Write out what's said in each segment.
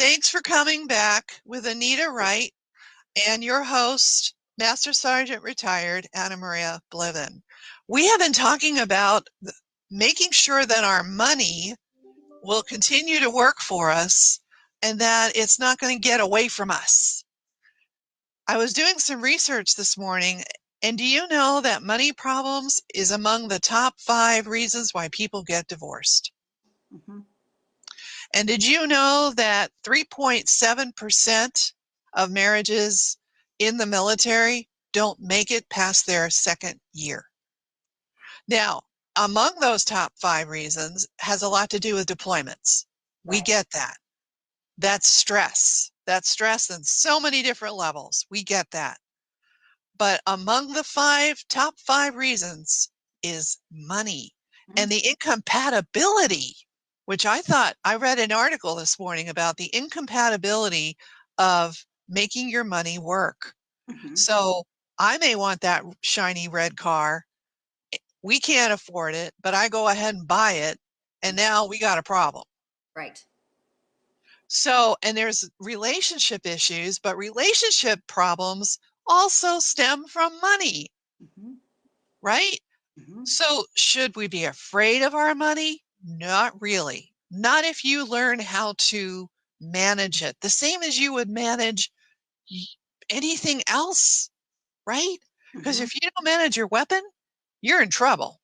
Thanks for coming back with Anita Wright and your host, Master Sergeant Retired Anna Maria Blevin. We have been talking about making sure that our money will continue to work for us and that it's not going to get away from us. I was doing some research this morning, and do you know that money problems is among the top 5 reasons why people get divorced? Mm-hmm. And did you know that 3.7% of marriages in the military don't make it past their second year? Now, among those top 5 reasons has a lot to do with deployments. We Right. get that. That's stress. That's stress in so many different levels. We get that. But among the top 5 reasons is money and the incompatibility, which I read an article this morning about the incompatibility of making your money work. Mm-hmm. So I may want that shiny red car. We can't afford it, but I go ahead and buy it. And now we got a problem. Right. So, and there's relationship issues, but relationship problems also stem from money, Mm-hmm. right? Mm-hmm. So should we be afraid of our money? Not really. Not if you learn how to manage it. The same as you would manage anything else, right? Because Mm-hmm. if you don't manage your weapon, you're in trouble.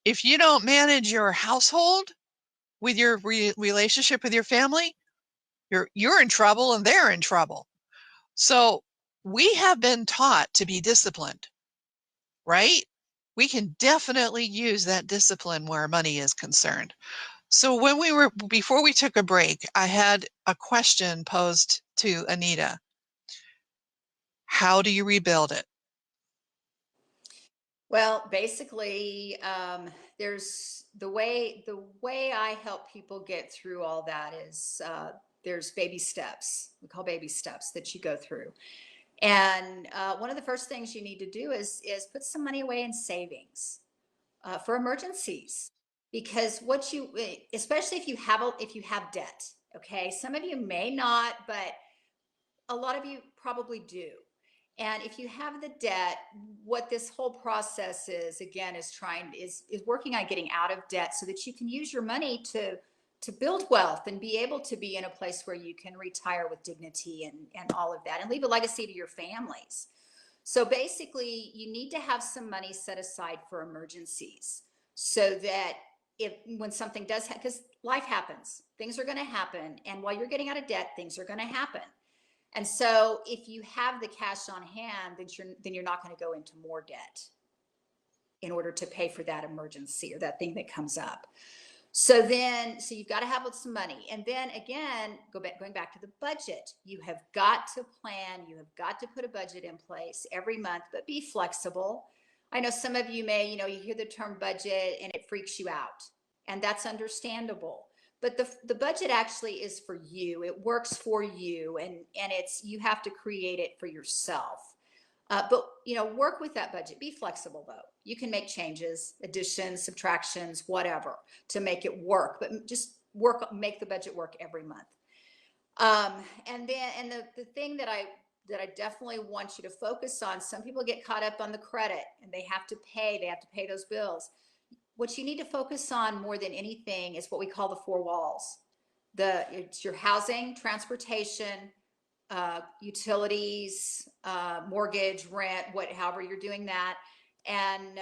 If you don't manage your household with your relationship with your family, you're in trouble and they're in trouble. So we have been taught to be disciplined, right? We can definitely use that discipline where money is concerned. So before we took a break, I had a question posed to Anita. How do you rebuild it? Well, basically, there's the way I help people get through all that is there's baby steps. We call baby steps that you go through. And one of the first things you need to do is put some money away in savings for emergencies, because especially if you have debt. Okay, some of you may not, but a lot of you probably do. And if you have the debt, what this whole process is, again, is working on getting out of debt so that you can use your money to build wealth and be able to be in a place where you can retire with dignity and all of that and leave a legacy to your families. So basically, you need to have some money set aside for emergencies so that when something does happen, because life happens, things are going to happen. And while you're getting out of debt, things are going to happen. And so if you have the cash on hand, then you're not going to go into more debt in order to pay for that emergency or that thing that comes up. So you've got to have some money. And then again, going back to the budget, you have got to plan, you have got to put a budget in place every month, but be flexible. I know some of you may, you hear the term budget and it freaks you out, and that's understandable. But the budget actually is for you. It works for you, and you have to create it for yourself. But work with that budget. Be flexible though. You can make changes, additions, subtractions, whatever, to make it work. But just make the budget work every month. And the thing that I definitely want you to focus on. Some people get caught up on the credit, and they have to pay those bills. What you need to focus on more than anything is what we call the 4 walls. It's your housing, transportation, utilities, mortgage, rent, however you're doing that, and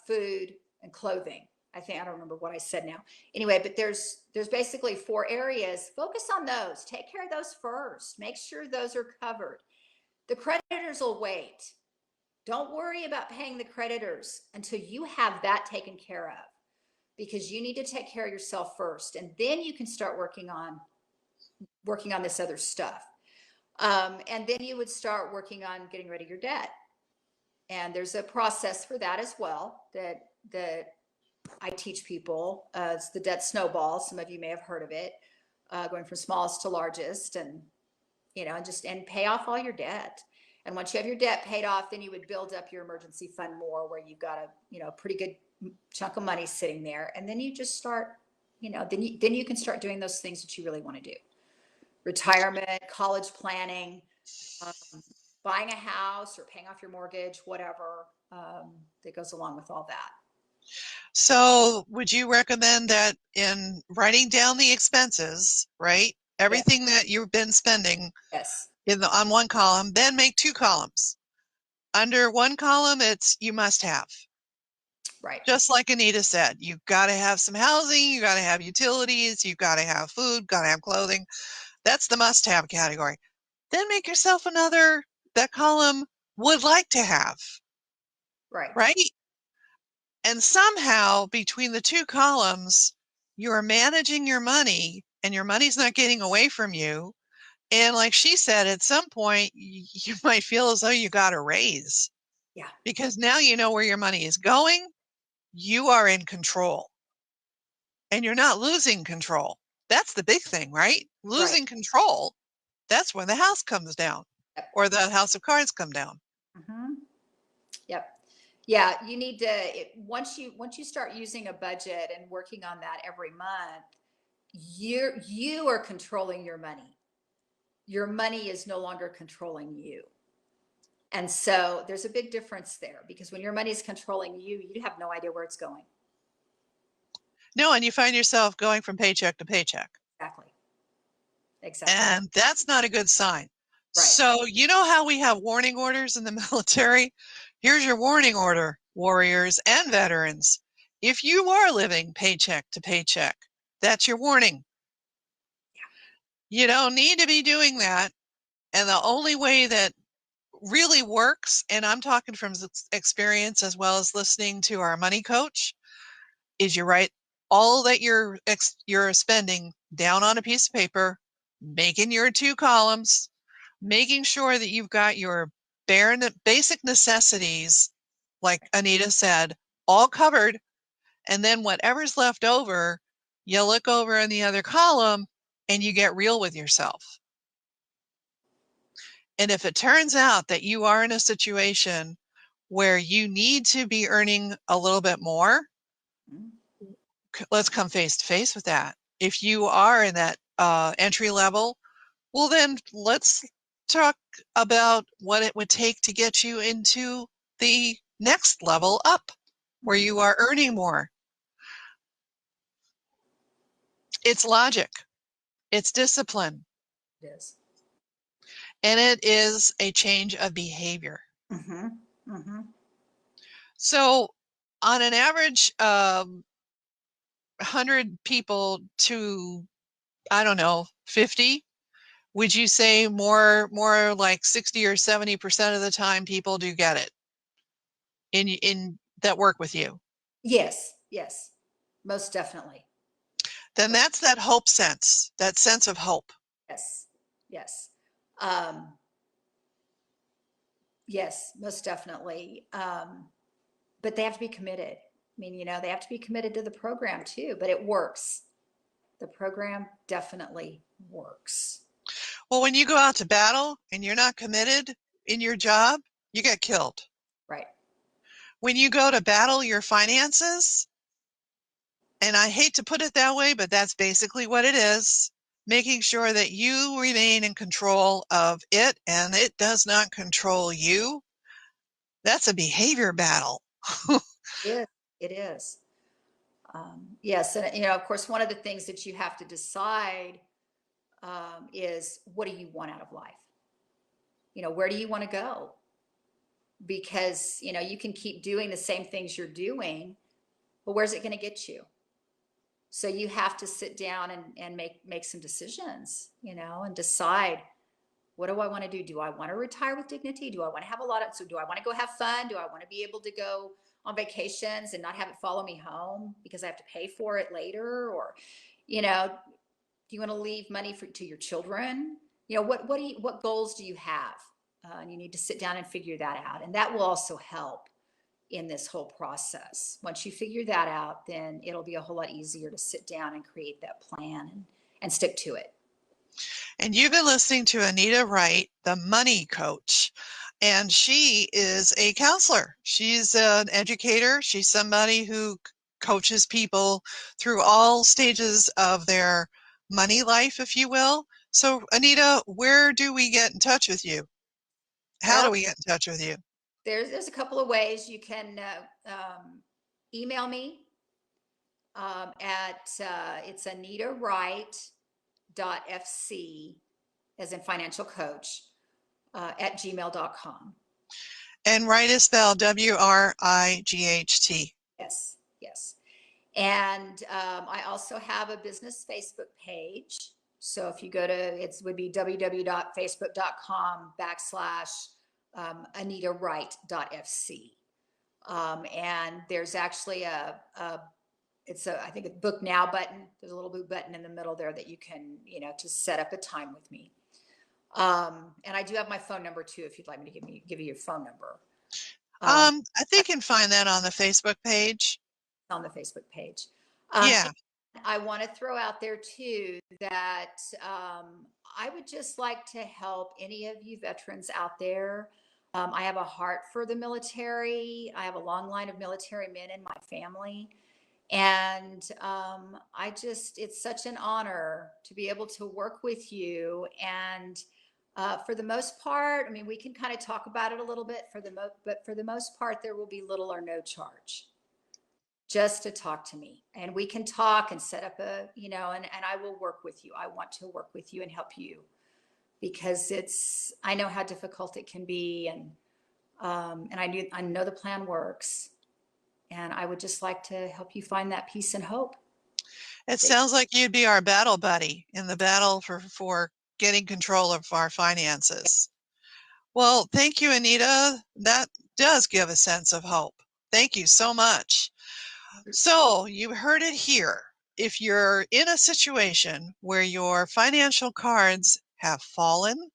food and clothing. I don't remember what I said now. Anyway, but there's basically 4 areas. Focus on those. Take care of those first. Make sure those are covered. The creditors will wait. Don't worry about paying the creditors until you have that taken care of, because you need to take care of yourself first, and then you can start working on this other stuff. And then you would start working on getting rid of your debt. And there's a process for that as well that I teach people. It's the Debt Snowball. Some of you may have heard of it, going from smallest to largest, and and pay off all your debt. And once you have your debt paid off, then you would build up your emergency fund more, where you've got a pretty good chunk of money sitting there. And then you just start, then you can start doing those things that you really want to do. retirement, college planning, buying a house or paying off your mortgage, whatever that goes along with all that. So would you recommend that in writing down the expenses, right? Yes. Everything that you've been spending Yes. on one column, then make two columns. Under one column, it's you must have. Right. Just like Anita said, you've got to have some housing, you got to have utilities, you've got to have food, got to have clothing. That's the must have category. Then make yourself another, that column would like to have, Right. right? And somehow between the two columns, you're managing your money and your money's not getting away from you. And like she said, at some point, you might feel as though you got a raise. Yeah. Because now you know where your money is going. You are in control and you're not losing control. That's the big thing, right? Right. Losing control. That's when the house comes down Yep. or the house of cards come down. Mm-hmm. Yep. Yeah, you need to once you start using a budget and working on that every month, you are controlling your money. Your money is no longer controlling you. And so there's a big difference there because when your money is controlling you, you have no idea where it's going. No, and you find yourself going from paycheck to paycheck. Exactly. Exactly. And that's not a good sign. Right. So, you know how we have warning orders in the military? Here's your warning order, warriors and veterans. If you are living paycheck to paycheck, that's your warning. You don't need to be doing that. And the only way that really works, and I'm talking from experience as well as listening to our money coach, is you write all that you're spending down on a piece of paper, making your two columns, making sure that you've got your basic necessities, like Anita said, all covered. And then whatever's left over, you look over in the other column and you get real with yourself. And if it turns out that you are in a situation where you need to be earning a little bit more, let's come face to face with that. If you are in that entry level, well, then let's talk about what it would take to get you into the next level up where you are earning more. It's logic, it's discipline, It is. and it is a change of behavior. Mm-hmm. Mm-hmm. So, on an average 100 people to, I don't know, 50, would you say more like 60 or 70% of the time people do get it in that work with you? Yes. Yes. Most definitely. Then that's that hope sense, that sense of hope. Yes. Yes. Um, yes, most definitely. But they have to be committed. I mean, they have to be committed to the program too, but it works. The program definitely works. Well, when you go out to battle and you're not committed in your job, you get killed. Right. When you go to battle your finances, and I hate to put it that way, but that's basically what it is, making sure that you remain in control of it and it does not control you. That's a behavior battle. It is. It is. Yes. And, of course, one of the things that you have to decide is what do you want out of life? Where do you want to go? Because, you can keep doing the same things you're doing, but where's it going to get you? So you have to sit down and make some decisions, and decide, what do I want to do? Do I want to retire with dignity? Do I want to have so do I want to go have fun? Do I want to be able to go on vacations and not have it follow me home because I have to pay for it later? Or, do you want to leave money to your children? What goals do you have? And you need to sit down and figure that out. And that will also help in this whole process. Once you figure that out, then it'll be a whole lot easier to sit down and create that plan and stick to it. And you've been listening to Anita Wright, the money coach, and she is a counselor. She's an educator. She's somebody who coaches people through all stages of their money life, if you will. So, Anita, where do we get in touch with you? How Well, do we get in touch with you? there's a couple of ways you can email me at it's Anita Wright .fc as in financial coach at gmail.com. And Wright is spelled Wright. Yes, yes. And I also have a business Facebook page. So if you go to, it would be www.facebook.com/AnitaWright.fc. And there's actually I think a book now button. There's a little blue button in the middle there that you can, to set up a time with me. And I do have my phone number too, if you'd like me to give you your phone number. I think you can find that on the Facebook page. On the Facebook page. Yeah. I want to throw out there too that I would just like to help any of you veterans out there. I have a heart for the military. I have a long line of military men in my family. And it's such an honor to be able to work with you. And for the most part, I mean, we can kind of talk about it a little bit but for the most part, there will be little or no charge just to talk to me. And we can talk and set up and I will work with you. I want to work with you and help you because I know how difficult it can be. And I know the plan works. And I would just like to help you find that peace and hope. It sounds like you'd be our battle buddy in the battle for getting control of our finances. Well, thank you, Anita. That does give a sense of hope. Thank you so much. So you heard it here. If you're in a situation where your financial cards have fallen,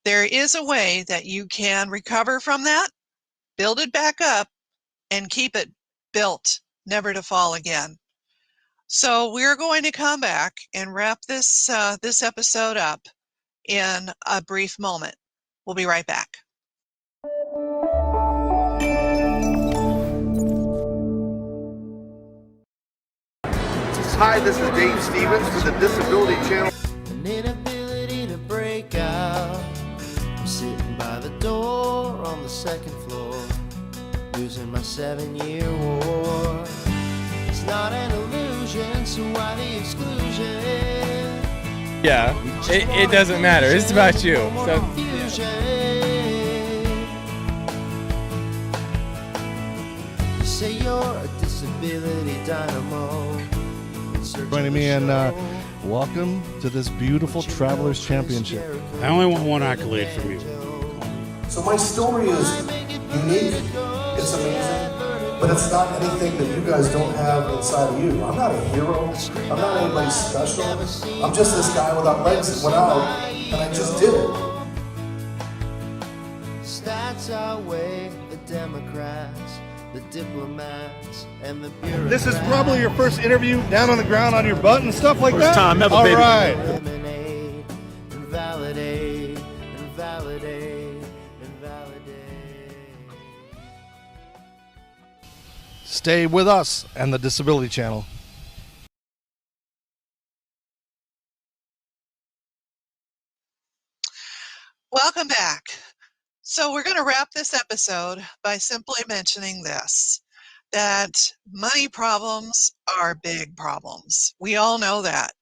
there is a way that you can recover from that, build it back up, and keep it built, never to fall again. So we're going to come back and wrap this episode up in a brief moment. We'll be right back. Hi, this is Dave Stevens for the Disability Channel. An inability to break out. I'm sitting by the door on the second floor, losing my 7-year war. It's not an illusion, so why the exclusion? Yeah, it doesn't matter. It's about you. So. You say you're a disability dynamo. Joining me, and welcome to this beautiful Travelers Championship. I only want one accolade from you. So my story is unique, it's amazing, but it's not anything that you guys don't have inside of you. I'm not a hero, I'm not anybody special. I'm just this guy without legs that went out, and I just did it. Stats outweigh the Democrats, the diplomats, and the bureaucrats. This is probably your first interview down on the ground on your butt and stuff like that? First time ever, All baby. right. Eliminate and validate and validate and validate. Stay with us and the Disability Channel. Welcome back. So we're going to wrap this episode by simply mentioning this, that money problems are big problems. We all know that.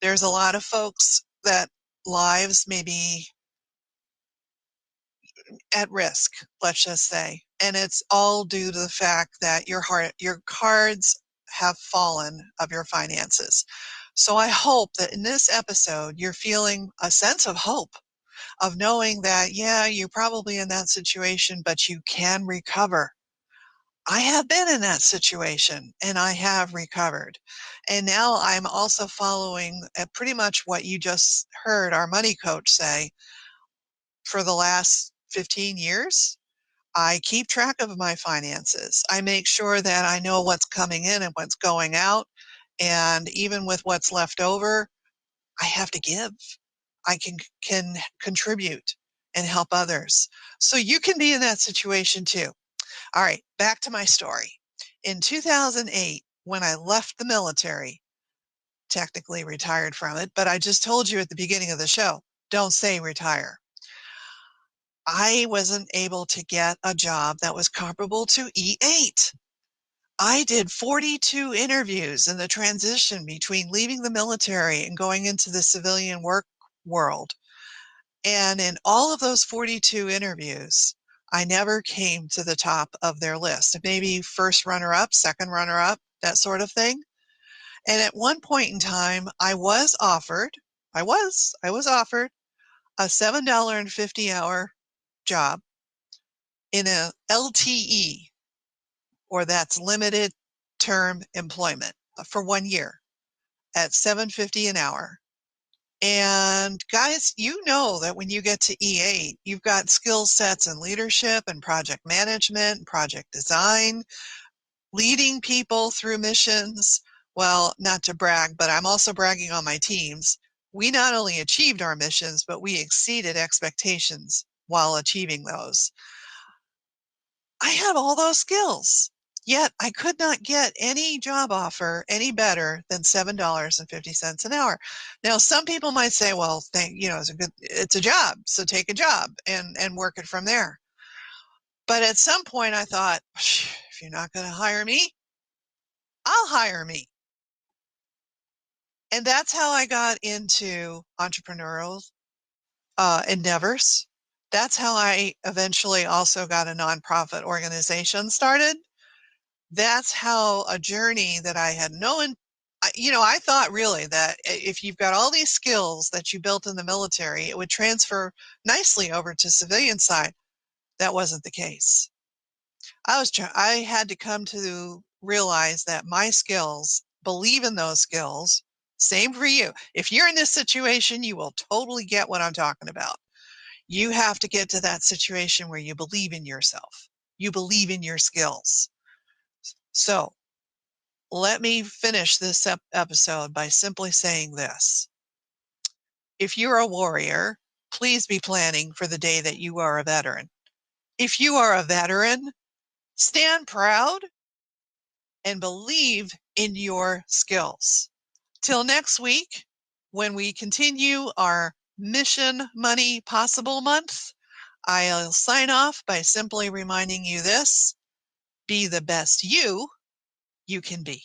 There's a lot of folks that lives may be at risk, let's just say. And it's all due to the fact that your cards have fallen of your finances. So I hope that in this episode, you're feeling a sense of hope, of knowing that, yeah, you're probably in that situation, but you can recover. I have been in that situation and I have recovered. And now I'm also following pretty much what you just heard our money coach say. For the last 15 years, I keep track of my finances. I make sure that I know what's coming in and what's going out. And even with what's left over, I have to give. I can contribute and help others. So you can be in that situation too. All right, back to my story. In 2008, when I left the military, technically retired from it, but I just told you at the beginning of the show, don't say retire. I wasn't able to get a job that was comparable to E8. I did 42 interviews in the transition between leaving the military and going into the civilian work world. And in all of those 42 interviews, I never came to the top of their list. Maybe first runner-up, second runner-up, that sort of thing. And at one point in time, I was offered a $7.50 hour job in a LTE, or that's limited term employment, for 1 year at $7.50 an hour. And guys, you know that when you get to E8, you've got skill sets in leadership and project management, project design, leading people through missions. Well, not to brag, but I'm also bragging on my teams. We not only achieved our missions, but we exceeded expectations while achieving those. I have all those skills, yet I could not get any job offer any better than $7.50 an hour. Now, some people might say, well, it's a job, so take a job and work it from there. But at some point I thought, if you're not going to hire me, I'll hire me. And that's how I got into entrepreneurial endeavors. That's how I eventually also got a nonprofit organization started. That's how a journey that I had I thought really that if you've got all these skills that you built in the military, it would transfer nicely over to civilian side. That wasn't the case. I had to come to realize that my skills, believe in those skills. Same for you. If you're in this situation, you will totally get what I'm talking about. You have to get to that situation where you believe in yourself. You believe in your skills. So let me finish this episode by simply saying this. If you're a warrior, please be planning for the day that you are a veteran. If you are a veteran, stand proud and believe in your skills. Till next week, when we continue our Mission Money Possible month, I'll sign off by simply reminding you this: be the best you can be.